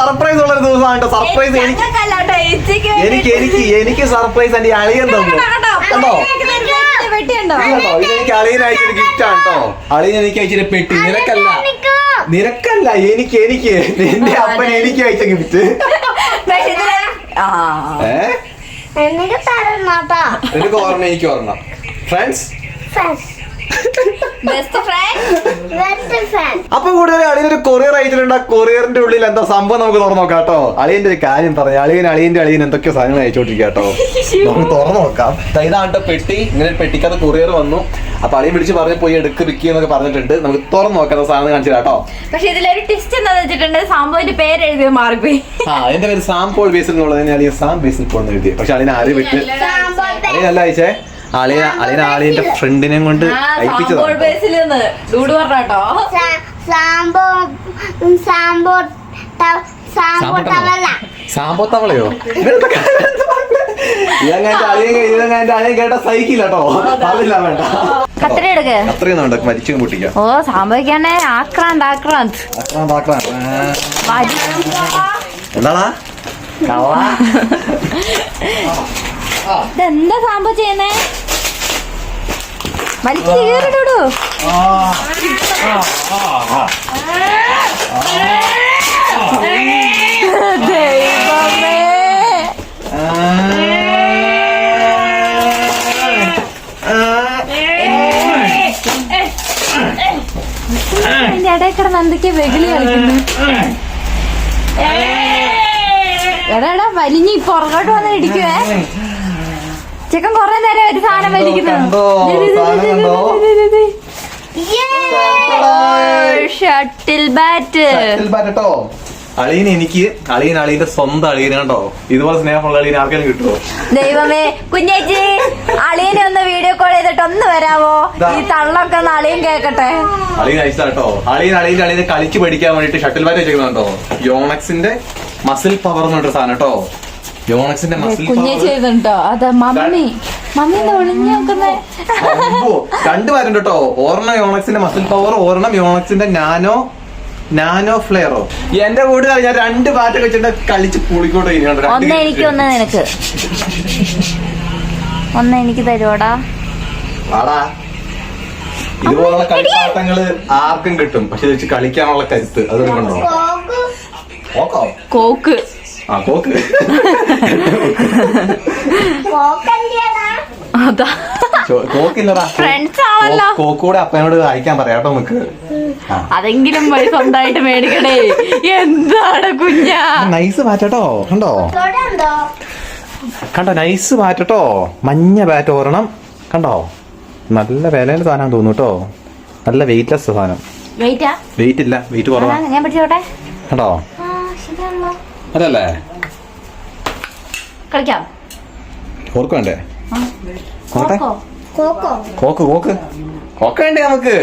Surprise ഉള്ള ദിവസമാണ് കേട്ടോ. സർപ്രൈസ് എനിക്ക് സർപ്രൈസ് എന്റെ അളിയൻ തന്നു കണ്ടോ. ഇതെനിക്ക് അളിയൻ അയച്ചൊരു ഗിഫ്റ്റ് ആണ് കേട്ടോ. അളിയൻ എനിക്ക് അയച്ചൊരു പെട്ടി. നിനക്കല്ല എനിക്ക് നിന്റെ അപ്പൻ എനിക്ക് അയച്ച ഗിഫ്റ്റ്. നിനക്ക് ഓർമ്മ എനിക്ക് ഓർമ്മ. ഫ്രണ്ട്സ് അപ്പൊ കൂടുതൽ അളിയനൊരു കൊറിയർ അയച്ചിട്ടുണ്ട്. ആ കൊറിയറിന്റെ ഉള്ളിൽ എന്താ സംഭവം നമുക്ക് തുറന്നു നോക്കാം കേട്ടോ. അളിയന്റെ ഒരു കാര്യം പറഞ്ഞു. അളിയൻ എന്തൊക്കെ സാധനങ്ങൾ അയച്ചോണ്ടിരിക്കുക കേട്ടോ. നമുക്ക് തുറന്നു നോക്കാം. ഇതാണ് പെട്ടി. ഇങ്ങനെ ഒരു പെട്ടിക്കകത്ത് കൊറിയർ വന്നു. അപ്പൊ അളിയൻ വിളിച്ച് പറഞ്ഞ് പോയി എടുക്ക് വിൽക്കുക എന്നൊക്കെ പറഞ്ഞിട്ടുണ്ട്. നമുക്ക് തുറന്നു നോക്കാം സാധനം കാണിച്ചു കേട്ടോ. പക്ഷെ ഇതിലൊരു ട്വിസ്റ്റ് എന്താന്ന് വെച്ചിട്ടുണ്ട്, സാമ്പോന്റെ പേര് എഴുതി മാറിപ്പോയി. എന്റെ പേര് സാം പോൾ ബേസിൽ എന്നുള്ളതിന് അളിയൻ സാം ബേസിൽ പോൾ എഴുതി. പക്ഷെ അളിയൻ ആരും വിട്ട് അളിയനല്ല അയച്ചേ. അളിയന്റെ ഫ്രണ്ടിനെ കൊണ്ട് സാമ്പോ തവളയോ അളിയൻ കേട്ട സൈക്കിൾ കേട്ടോ. അതില്ല വേണ്ട അത്രയും മരിച്ചു പൊട്ടിക്കാം. ഓ സാമ്പോയ്ക്കാണേ ആക്രാന്ത് എന്താടാ ഇതെന്താ സാമ്പോ ചെയ്യുന്നേ? വലിച്ചു കീറിടൂ. ദൈവമേ അതിന്റെ ഇടയിൽ കിടന്ന് എന്തൊക്കെയാ വെകിളി കളിക്കുന്നു. എടാ വലിഞ്ഞ് പുറകോട്ട് വന്ന് ഇടിക്കുവേ. ചിക്കൻ കൊറേ നേരം ഒരു സാധനം വലിക്കുന്നു. ഷട്ടിൽ ബാറ്റ് കേട്ടോ. അളിയന്റെ സ്വന്തം അളിയൻ കേട്ടോ. ഇതുപോലെ സ്നേഹമുള്ള അളിയൻ ആർക്കെങ്കിലും കിട്ടുമോ? ദൈവമേ കുഞ്ഞേച്ചി, അളിയനെ ഒന്ന് വീഡിയോ കോൾ ചെയ്തിട്ട് ഒന്ന് വരാമോ? ഈ തള്ളൊക്കെ ഒന്ന് അളിയൻ കേക്കട്ടെ. അളിയൻ അയച്ചാ കേട്ടോ. അളിയനെ കളിച്ച് പഠിക്കാൻ വേണ്ടിട്ട് ഷട്ടിൽ ബാറ്റ് വെച്ചേക്കുന്നുണ്ടോ. യോണക്സിന്റെ മസിൽ പവർ എന്ന് പറഞ്ഞ സാധനം കേട്ടോ. യോണക്സിന്റെ മസിൽ കുഞ്ഞേച്ചോ. അതെ മമ്മി ഒളിഞ്ഞു നോക്കുന്നേ. രണ്ട് പേരുണ്ട് കേട്ടോ. ഒരെണ്ണം യോണക്സിന്റെ മസിൽ പവർ, ഒരെണ്ണം യോണക്സിന്റെ നാനോ ഫ്ലെയറോ. എന്റെ കൂട്ടുകാർ ഞാൻ രണ്ട് ബാറ്റ് വെച്ചിട്ട് കളിച്ച് പുളിക്കോട്ടെ. ഒന്ന് എനിക്ക് ഒന്ന് നിനക്ക് ഒന്ന് എനിക്ക് തരുവോടാ. ആടാ ഇതുപോലുള്ള കളിപ്പാട്ടങ്ങള് ആർക്കും കിട്ടും. പക്ഷെ ഇത് വെച്ച് കളിക്കാനുള്ള കരുത്ത് അത് കണ്ടോ. കോക്ക് കോക്ക് അതാ കോക്കില്ലടാ. കോക്കൂടെ അപ്പനോട് അയക്കാൻ പറയാം കേട്ടോ. നമുക്ക് അതെങ്കിലും സ്വന്തമായിട്ട് മേടിക്കണേ. എന്താണ് കുഞ്ഞാ നൈസ് ബാറ്റോ. കണ്ടോ നൈസ് ബാറ്റോ. മഞ്ഞ ബാറ്റ് ഓരണം കണ്ടോ. നല്ല വിലയുടെ സാധനം തോന്നുന്നു കേട്ടോ. നല്ല വെയിറ്റ്ലെസ് സാധനം. വെയിറ്റ് ഇല്ല, വെയിറ്റ് കുറവാ. ഞാൻ പിടിച്ചോട്ടെ കണ്ടോ. അതല്ലേ കളിക്കാം. കോർക്ക് വേണ്ടേ? കോക്ക് വേണ്ടേ നമുക്ക്?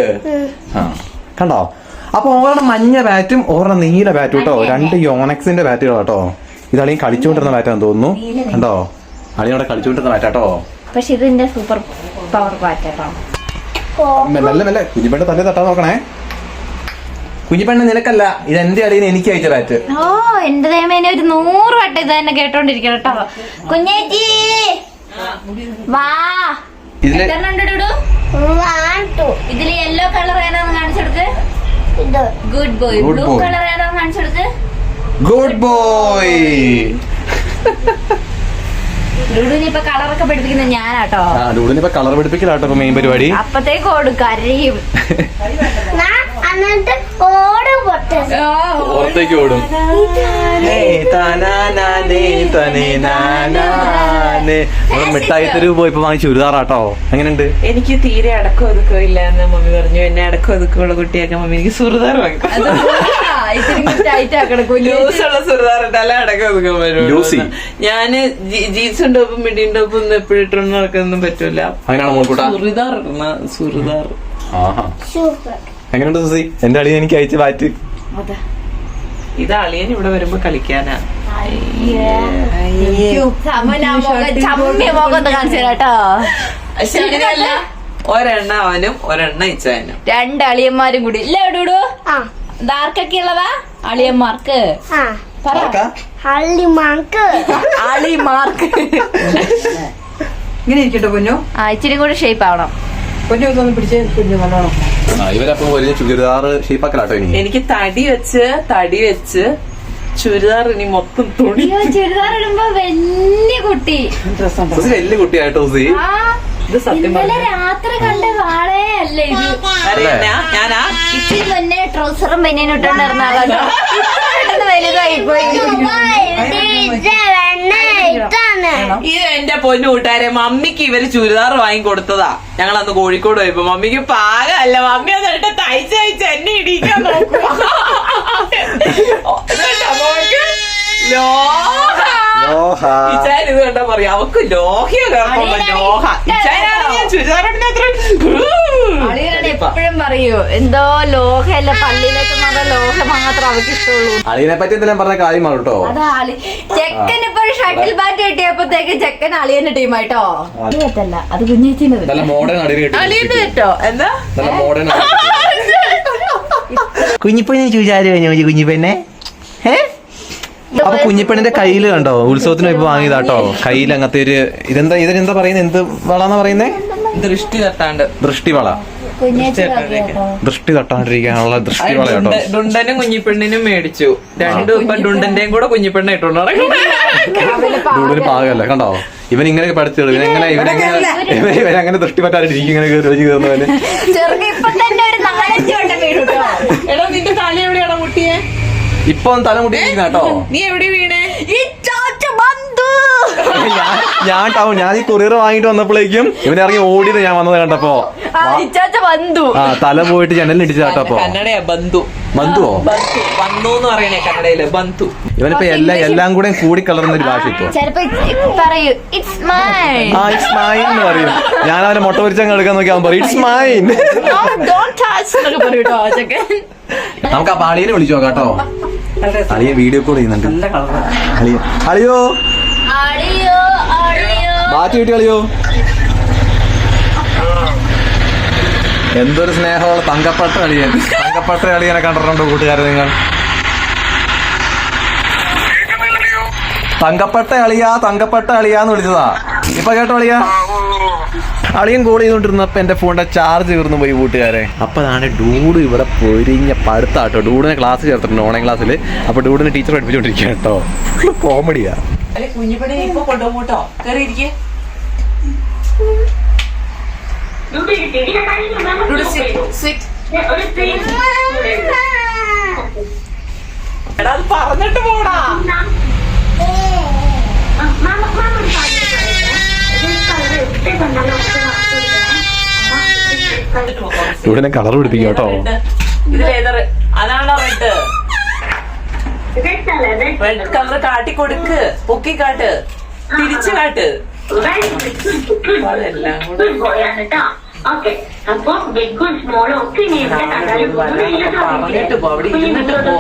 കണ്ടോ. അപ്പൊ ഒരെണ്ണം മഞ്ഞ ബാറ്റും ഒരെണ്ണം നീല ബാറ്റും കേട്ടോ. രണ്ട് യോണക്സിന്റെ ബാറ്റുകൾ കേട്ടോ. ഇത് അളിയൻ കളിച്ചുകൊണ്ടിരുന്ന ബാറ്റാന്ന് തോന്നുന്നു. കണ്ടോ അളിയോടെ കളിച്ചുകൊണ്ടിരുന്ന ബാറ്റാട്ടോ. പക്ഷെ ഇതിന്റെ സൂപ്പർ പവർ ബാറ്റാട്ടോ. മെല്ലെ കുഞ്ഞിപ്പെണ്ണ് തന്നെ തട്ടാൻ നോക്കണേ. കുഞ്ഞിപ്പെണ്ണ് നിനക്കല്ല, ഇത് എന്റെ അളിയന് എനിക്ക് അയച്ച ബാറ്റ്. ഓ എന്റെ ദൈവമേനെ ഒരു 100 വട്ടം ഇത് തന്നെ കേട്ടോണ്ടിരിക്കണം കേട്ടോ. കുഞ്ഞേച്ചി വാ. ഇതില് യെല്ലോ കളർ ഏതാന്ന് കാണിച്ചെടുക്ക്. Good boy. ബ്ലൂ കളർ ഏതാന്ന് കാണിച്ചെടുക്ക്. Good boy. ഡൂഡിന് ഇപ്പൊ കളറൊക്കെ പഠിപ്പിക്കുന്നത് ഞാനാട്ടോ. ഡൂഡിന് ഇപ്പൊ കളർ പഠിപ്പിക്കലാട്ടോ മെയിൻ പരിപാടി. അപ്പത്തേക്ക് ഓടും കരയും. പുറത്തേക്ക് ഓടും. മിഠായി തെരുവ് പോയിപ്പോ വാങ്ങിച്ചു ചുരിദാറാട്ടോ. എങ്ങനെയുണ്ട്? എനിക്ക് തീരെ അടക്കം ഒതുക്കം ഇല്ല എന്ന് മമ്മി പറഞ്ഞു. എന്നെ അടക്കം ഒതുക്കമുള്ള കുട്ടിയാക്കാൻ മമ്മി എനിക്ക് സുറിദാർ വാങ്ങി. ലൂസുള്ള സുറിദാർ ഇട്ടാലേ അടക്കം ഒതുക്കാൻ പറ്റുള്ളൂ. ഞാന് ജീൻസും ടോപ്പും മിഡിയും ടോപ്പും ഒന്നും എപ്പോഴും ഇട്ടൊന്നും നടക്കാനൊന്നും പറ്റൂല. സുറിദാർ ഇടണ സുറിദാർ. എങ്ങനെയുണ്ട് സുസി? എന്റെ അളിയൻ എനിക്ക് അയച്ച ബാറ്റ്. ഇത് അളിയൻ ഇവിടെ വരുമ്പോ കളിക്കാനാ. ഒരെണ്ണ അവനും ഒരെണ്ണ ഇച്ചാനും. രണ്ട് അളിയന്മാരും കൂടി ഇല്ല. ഡൂഡു ദാർക്കൊക്കെ ഉള്ളതാ അളിയന്മാർക്ക്. ആർക്കാ? അളിമാർക്ക്. ഇങ്ങനെ ഇരിക്കട്ടെ കുഞ്ഞു. ഇച്ചിരി കൂടി ഷേപ്പ് ആവണം. കുഞ്ഞു ഇതൊന്ന് പിടിച്ച് കുഞ്ഞു നല്ലോണം. ഇവരപ്പം വലിയ ചുരിദാർ ഷേപ്പാക്കലാട്ടോ ഇനി. എനിക്ക് തടി വെച്ച് ചുരിദാർ ഇനി മൊത്തം തുണി. ചുരിദാർ ഇടുമ്പോ വലിയ കുട്ടി. സുസി വലിയ കുട്ടിയായിട്ടോ സുസി. ഇത് സത്യം ഇന്നലെ രാത്രി കണ്ട വാളേ അല്ല ഇത്. ഞാനാ ഇച്ചിരി മുന്നേ ട്രൗസറും ബനിയനും ഇട്ടോണ്ടിരുന്ന ആളാട്ടോ. പെട്ടെന്ന് വലുതായി പോയി. ഇത് എന്റെ പൊന്നു കൂട്ടുകാരെ, മമ്മിക്ക് ഇവര് ചുരിദാർ വാങ്ങി കൊടുത്തതാ. ഞങ്ങൾ അന്ന് കോഴിക്കോട് പോയപ്പോ മമ്മിക്ക് പാകമല്ല. മമ്മി എന്നിട്ട് തയ്ച്ച് എന്നെ ഇടിക്കാൻ നോക്കുക. ഇച്ചാൻ ഇത് കണ്ടാ പറയാ അവക്ക് ലോഹ്യ കാരണം ലോഹ. ഇച്ചാനാണെങ്കിൽ ചുരിദാർ എപ്പോഴും പറയൂ എന്തോ ലോഹയല്ല, പള്ളിയിലേക്ക് മാത്രം ലോഹ മാത്രം അവർക്ക് ഇഷ്ടമുള്ളൂ. അളിയനെ പറ്റി എന്തെല്ലാം പറഞ്ഞ കാര്യമാണ് കേട്ടോ. അതാ ചെക്കൻ ഇപ്പൊ ഷട്ടിൽ ബാറ്റ് കിട്ടിയപ്പോഴത്തേക്ക് ചെക്കൻ അളിയന്റെ ടീമായിട്ടോ. അതല്ല, അത് കുഞ്ഞേച്ചിന്റെ നല്ല മോഡേൺ അളിയന്റെ തെറ്റോ എന്താ? നല്ല മോഡേൺ കുഞ്ഞിപ്പെണ്ണെ ചോദിച്ചാലോ കുഞ്ഞിപ്പെണ്ണെ. അപ്പൊ കുഞ്ഞിപ്പെണ്ണിന്റെ കയ്യില് കണ്ടോ, ഉത്സവത്തിന് ഇപ്പൊ വാങ്ങിയതാട്ടോ. കയ്യിൽ അങ്ങനത്തെ ഒരു ഇതിനെന്താ പറയുന്നത്, എന്ത് വളാന്നാ പറയുന്നേ? ദൃഷ്ടി തട്ടാണ്ട്. ദൃഷ്ടിവള. ദൃഷ്ടി തട്ടാണ്ടിരിക്കാനുള്ള ദൃഷ്ടിവള കേട്ടോ. ഡുണ്ടനും കുഞ്ഞിപ്പെണ്ണിനും മേടിച്ചു. രണ്ടും ഇപ്പൊ ഡുണ്ടന്റെയും കൂടെ കുഞ്ഞിപ്പെണ്ണ ഇട്ടോണ്ട് ഡൂഡിന് പാകല്ലേ കണ്ടോ. ഇവൻ ഇങ്ങനെ പഠിച്ചത് ഇവനെങ്ങനെ ദൃഷ്ടി പറ്റാണ്ടിരിക്കും, ഇങ്ങനെ കയറുന്നവന്. എടാ നിന്റെ തല എവിടെയാണോ മുട്ടിയെ? ഇപ്പൊ തല മുട്ടിയിരിക്കുന്ന കേട്ടോ. നീ എവിടെ വീണേ? ഞാൻ ഈ കൊറിയർ വാങ്ങിട്ട് വന്നപ്പോഴേക്കും ഇവനെ ഇറങ്ങി ഓടിയത് ഞാൻ വന്നത് കണ്ടപ്പോ. തല പോയിട്ട് ജനലിന് ഇടിച്ചാട്ടോ. കന്നഡയാ ബന്ധു. ബന്ധുവോ? ബന്ധു എന്ന് പറയണേ കന്നഡയില്, ബന്ധു. ഇവനിപ്പോ എല്ലാം കൂടെ കൂടി കലർന്ന ഒരു ഭാഷ ഇപ്പൊ. ഇറ്റ്സ് മൈൻ എന്ന് പറയും. ഞാൻ അവനെ മുട്ട പൊരിച്ചങ്ങ് എടുക്കാൻ നോക്കി അവൻ പറയും ഇറ്റ്സ് മൈൻ. നമുക്ക് ആ പാളിയെ വിളിച്ചു നോക്കാം കേട്ടോ. അളിയെ വീഡിയോ കോൾ ചെയ്യുന്നുണ്ട്. അളിയോ മാറ്റി കിട്ടി. അളിയോ എന്തൊരു സ്നേഹമുള്ള തങ്കപ്പെട്ട അളിയനെ കണ്ടിട്ടുണ്ടോ കൂട്ടുകാരെ നിങ്ങൾ? തങ്കപ്പെട്ട അളിയാന്ന് വിളിച്ചതാ. ഇപ്പൊ കേട്ടോ അളിയ? അളിയൻ കോൾ ചെയ്തോണ്ടിരുന്നപ്പോ എന്റെ ഫോണിന്റെ ചാർജ് തീർന്നു പോയി കൂട്ടുകാരെ. അപ്പൊ അതാണ് ഡൂഡ് ഇവിടെ പൊരിഞ്ഞ പടുത്താട്ടോ. ഡൂഡിനെ ക്ലാസ് ചേർത്തിട്ടുണ്ട്, ഓൺലൈൻ ക്ലാസ്സിൽ. അപ്പൊ ഡൂഡിനെ ടീച്ചർ പഠിപ്പിച്ചോണ്ടിരിക്കുക കേട്ടോ. ഫുള്ള് കോമഡിയാ. കുഞ്ഞിപ്പണി ഇപ്പൊ കൊണ്ടുപോട്ടോ. കയറിയിരിക്കേ. എടാ അത് പറഞ്ഞിട്ട് പോടാ. ഡൂഡിനെ കളർ പിടിപ്പിക്കും കേട്ടോ. അതാണോ റെഡ് കളർ കാട്ടിക്കൊടുക്ക്. പൊക്കി കാട്ട്, തിരിച്ചു കാട്ട്. അതെല്ലാം കൂടെ പറഞ്ഞിട്ട് പോ. അവിടെ ഇരുന്നിട്ട് പോ.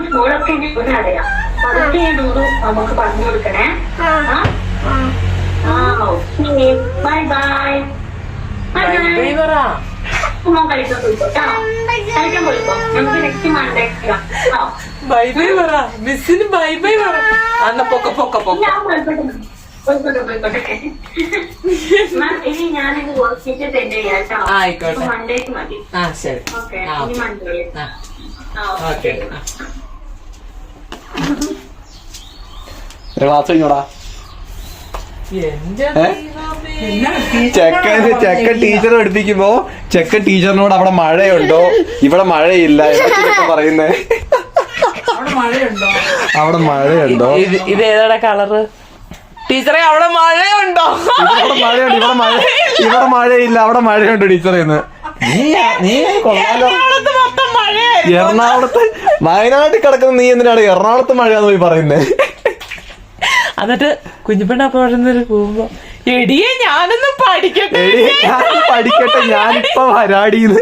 സ്കൂളൊക്കെ അറിയാം. അതൊക്കെ നമുക്ക് പറഞ്ഞു കൊടുക്കണേ. Bye bye. കളിക്കാൻ പോയിക്കോ. നമുക്ക് നെക്സ്റ്റ് മൺഡേ ബൈ ബൈ പറ. മിസ്സിന് ബൈ ബൈ പറ. അന്ന പൊക്ക പൊക്ക പൊക്ക. ഇനി ഞാനിത് വർക്കിട്ട് തന്നെ ചെയ്യാട്ടോ. ആയിക്കോട്ടെ. മൺഡേക്ക് മതി. ആ ശരി. ഓക്കെ. ഇനി മൺഡേ. ഓക്കെ. ക്ലാസ് കഴിഞ്ഞോടാ. ചെക്കൻ ടീച്ചർ പഠിപ്പിക്കുമ്പോ ചെക്കൻ ടീച്ചറിനോട് അവിടെ മഴയുണ്ടോ, ഇവിടെ മഴയില്ല എന്നൊക്കെ പറയുന്നേ. അവിടെ മഴയുണ്ടോ? ഇത് ഏതാ കളറ്? ടീച്ചറെ അവിടെ മഴയുണ്ടോ? ഇവിടെ മഴയുണ്ട്, ഇവിടെ മഴയില്ല, അവിടെ മഴയുണ്ട് ടീച്ചറേന്ന്. നീ കൊള്ളാലോ. എറണാകുളത്ത് വയനാട്ടിൽ കിടക്കുന്ന നീ എന്തിനാണ് എറണാകുളത്ത് മഴയാന്ന് പോയി പറയുന്നേ? എന്നിട്ട് കുഞ്ഞിപ്പെണ്ണ പോകുമ്പോ എടിയെ ഞാനൊന്നും പഠിക്കട്ടെ, ഞാനിപ്പോ വരാടീന്ന്.